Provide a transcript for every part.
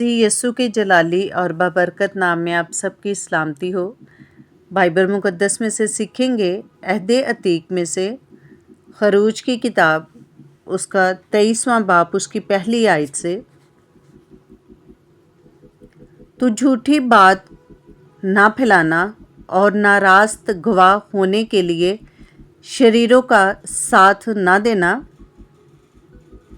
یسوع کے جلالی اور بابرکت نام میں آپ سب کی سلامتی ہو۔ بائبل مقدس میں سے سیکھیں گے عہد عتیق میں سے خروج کی کتاب اس کا 23واں باب اس کی پہلی آیت سے، تو جھوٹی بات نہ پھیلانا اور ناراست گواہ ہونے کے لیے شریروں کا ساتھ نہ دینا،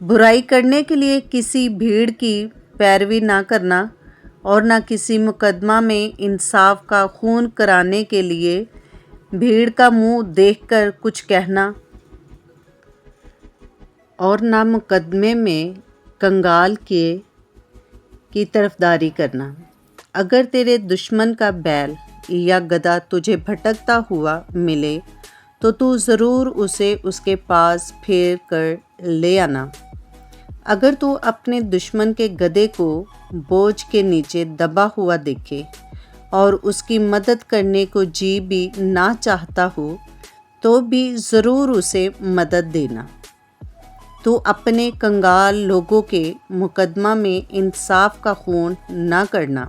برائی کرنے کے لیے کسی بھیڑ کی پیروی نہ کرنا اور نہ کسی مقدمہ میں انصاف کا خون کرانے کے لیے بھیڑ کا منہ دیکھ کر کچھ کہنا اور نہ مقدمے میں کنگال کی طرفداری کرنا۔ اگر تیرے دشمن کا بیل یا گدھا تجھے بھٹکتا ہوا ملے تو ضرور اسے اس کے پاس پھیر کر لے آنا۔ اگر تو اپنے دشمن کے گدھے کو بوجھ کے نیچے دبا ہوا دیکھے اور اس کی مدد کرنے کو جی بھی نہ چاہتا ہو تو بھی ضرور اسے مدد دینا۔ تو اپنے کنگال لوگوں کے مقدمہ میں انصاف کا خون نہ کرنا،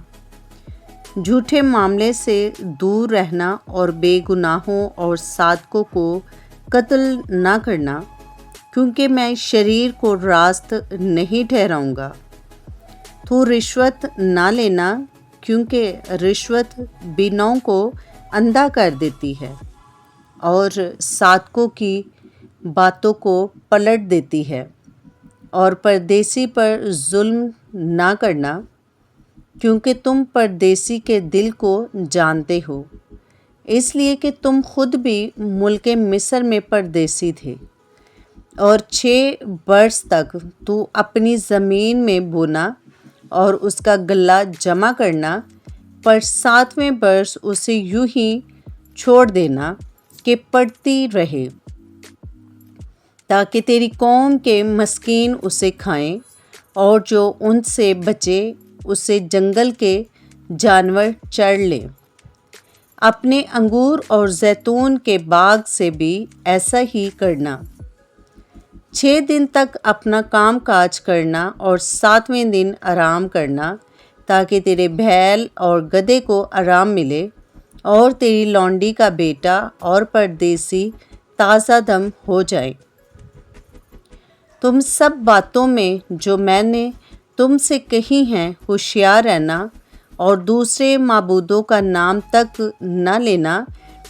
جھوٹے معاملے سے دور رہنا اور بے گناہوں اور صادقوں کو قتل نہ کرنا، کیونکہ میں شریر کو راست نہیں ٹھہراؤں گا۔ تو رشوت نہ لینا، کیونکہ رشوت بیناؤں کو اندھا کر دیتی ہے اور صادقوں کی باتوں کو پلٹ دیتی ہے۔ اور پردیسی پر ظلم نہ کرنا، کیونکہ تم پردیسی کے دل کو جانتے ہو، اس لیے کہ تم خود بھی ملک مصر میں پردیسی تھے۔ اور 6 برس تک تو اپنی زمین میں بونا اور اس کا غلہ جمع کرنا، پر 7ویں برس اسے یوں ہی چھوڑ دینا کہ پڑتی رہے، تاکہ تیری قوم کے مسکین اسے کھائیں اور جو ان سے بچے اسے جنگل کے جانور چر لیں۔ اپنے انگور اور زیتون کے باغ سے بھی ایسا ہی کرنا۔ 6 دن تک اپنا کام کاج کرنا اور 7ویں دن آرام کرنا، تاکہ تیرے بیل اور گدھے کو آرام ملے اور تیری لونڈی کا بیٹا اور پردیسی تازہ دم ہو جائے۔ تم سب باتوں میں جو میں نے تم سے کہی ہیں ہوشیار رہنا اور دوسرے معبودوں کا نام تک نہ لینا،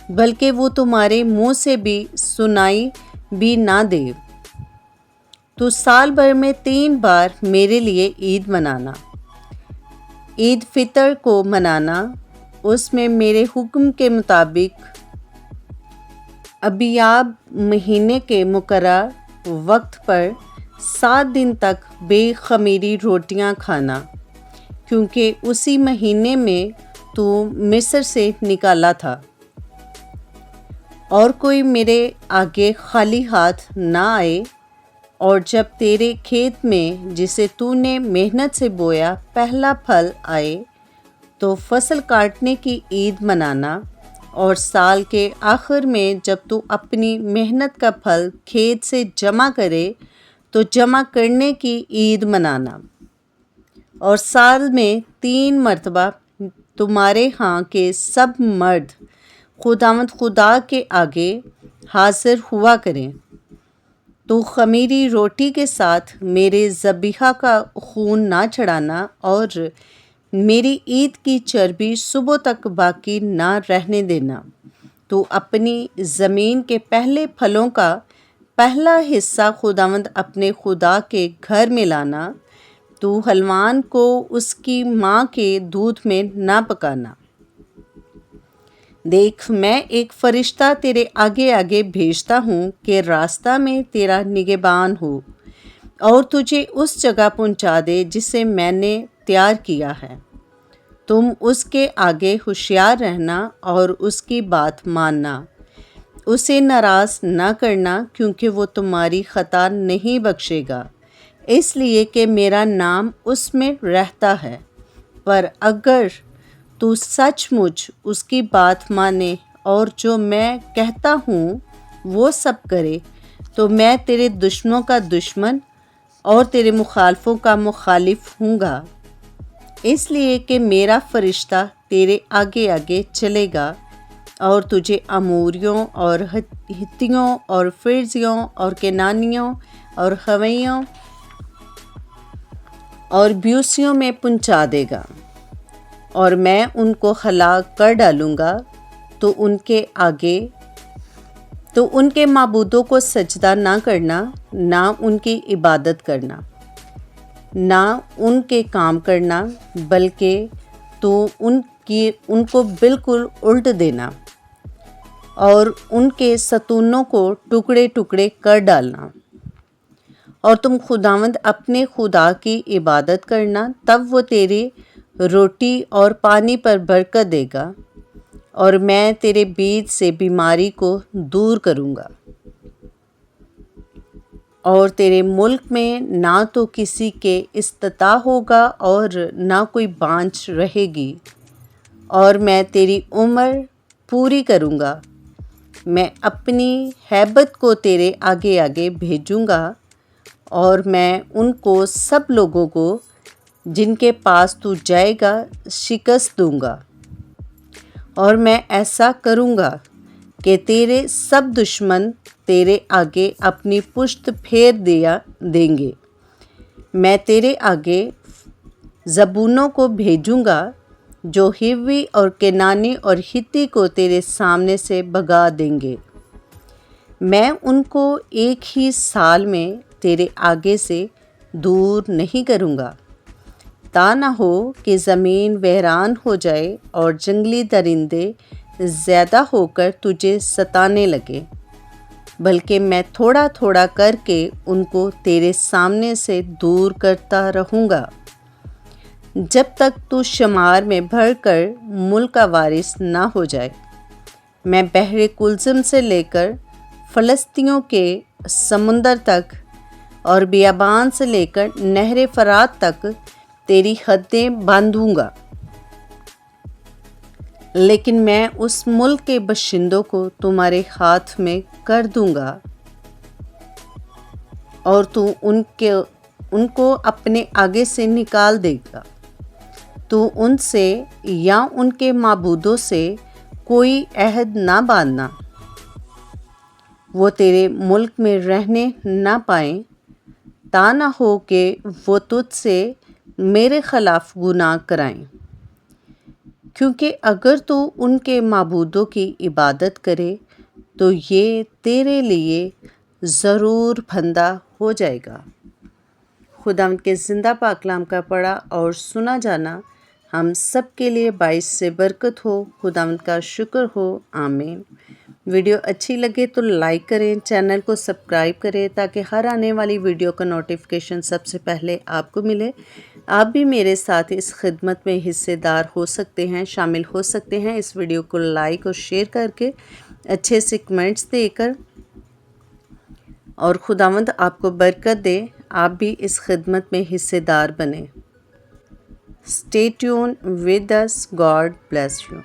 بلکہ وہ تمہارے منہ سے بھی سنائی بھی نہ دے۔ تو سال بھر میں 3 بار میرے لیے عید منانا۔ عید فطر کو منانا، اس میں میرے حکم کے مطابق ابیاب مہینے کے مقررہ وقت پر 7 دن تک بے خمیری روٹیاں کھانا، کیونکہ اسی مہینے میں تو مصر سے نکالا تھا۔ اور کوئی میرے آگے خالی ہاتھ نہ آئے، اور جب تیرے کھیت میں جسے تو نے محنت سے بویا پہلا پھل آئے تو فصل کاٹنے کی عید منانا، اور سال کے آخر میں جب تو اپنی محنت کا پھل کھیت سے جمع کرے تو جمع کرنے کی عید منانا۔ اور سال میں 3 مرتبہ تمہارے ہاں کے سب مرد خداوند خدا کے آگے حاضر ہوا کریں۔ تو خمیری روٹی کے ساتھ میرے ذبیحہ کا خون نہ چڑھانا اور میری عید کی چربی صبح تک باقی نہ رہنے دینا۔ تو اپنی زمین کے پہلے پھلوں کا پہلا حصہ خداوند اپنے خدا کے گھر میں لانا۔ تو حلوان کو اس کی ماں کے دودھ میں نہ پکانا۔ دیکھ، میں ایک فرشتہ تیرے آگے آگے بھیجتا ہوں کہ راستہ میں تیرا نگہبان ہو اور تجھے اس جگہ پہنچا دے جسے میں نے تیار کیا ہے۔ تم اس کے آگے ہوشیار رہنا اور اس کی بات ماننا، اسے ناراض نہ کرنا، کیونکہ وہ تمہاری خطا نہیں بخشے گا، اس لیے کہ میرا نام اس میں رہتا ہے۔ پر اگر تو سچ مچ اس کی بات مانے اور جو میں کہتا ہوں وہ سب کرے، تو میں تیرے دشمنوں کا دشمن اور تیرے مخالفوں کا مخالف ہوں گا۔ اس لیے کہ میرا فرشتہ تیرے آگے آگے چلے گا اور تجھے اموریوں اور ہتھیوں اور فرزیوں اور کنانیوں اور خویوں اور بیوسیوں میں پہنچا دے گا، اور میں ان کو ہلاک کر ڈالوں گا۔ تو ان کے معبودوں کو سجدہ نہ کرنا، نہ ان کی عبادت کرنا، نہ ان کے کام کرنا، بلکہ تو ان کو بالکل الٹ دینا اور ان کے ستونوں کو ٹکڑے ٹکڑے کر ڈالنا، اور تم خداوند اپنے خدا کی عبادت کرنا، تب وہ تیری روٹی اور پانی پر برکت دے گا، اور میں تیرے بیچ سے بیماری کو دور کروں گا، اور تیرے ملک میں نہ تو کسی کے استطاع ہوگا اور نہ کوئی بانجھ رہے گی، اور میں تیری عمر پوری کروں گا۔ میں اپنی ہیبت کو تیرے آگے آگے بھیجوں گا، اور میں ان کو سب لوگوں کو جن کے پاس تو جائے گا شکست دوں گا، اور میں ایسا کروں گا کہ تیرے سب دشمن تیرے آگے اپنی پشت پھیر دیں گے۔ میں تیرے آگے زبونوں کو بھیجوں گا جو ہیوی اور کنانی اور ہتی کو تیرے سامنے سے بھگا دیں گے۔ میں ان کو ایک ہی سال میں تیرے آگے سے دور نہیں کروں گا، تا نہ ہو کہ زمین ویران ہو جائے اور جنگلی درندے زیادہ ہو کر تجھے ستانے لگے، بلکہ میں تھوڑا تھوڑا کر کے ان کو تیرے سامنے سے دور کرتا رہوں گا، جب تک تو شمار میں بڑھ کر ملک کا وارث نہ ہو جائے۔ میں بحر کلزم سے لے کر فلسطینیوں کے سمندر تک اور بیابان سے لے کر نہر فرات تک تیری حدیں باندھوں گا، لیکن میں اس ملک کے باشندوں کو تمہارے ہاتھ میں کر دوں گا، اور تو ان کو اپنے آگے سے نکال دے گا۔ تو ان سے یا ان کے معبودوں سے کوئی عہد نہ باندھنا، وہ تیرے ملک میں رہنے نہ پائیں، تا نہ ہو کہ وہ تجھ سے میرے خلاف گناہ کرائیں، کیونکہ اگر تو ان کے معبودوں کی عبادت کرے تو یہ تیرے لیے ضرور پھندہ ہو جائے گا۔ خداوند کے زندہ پاک کلام کا پڑھا اور سنا جانا ہم سب کے لیے باعث سے برکت ہو۔ خداوند کا شکر ہو، آمین۔ ویڈیو اچھی لگے تو لائک کریں، چینل کو سبسکرائب کریں تاکہ ہر آنے والی ویڈیو کا نوٹیفیکیشن سب سے پہلے آپ کو ملے۔ آپ بھی میرے ساتھ اس خدمت میں حصے دار ہو سکتے ہیں، شامل ہو سکتے ہیں اس ویڈیو کو لائک اور شیئر کر کے، اچھے سے کمنٹس دے کر، اور خداوند آپ کو برکت دے، آپ بھی اس خدمت میں حصے دار بنیں۔ Stay tuned with us. God bless you.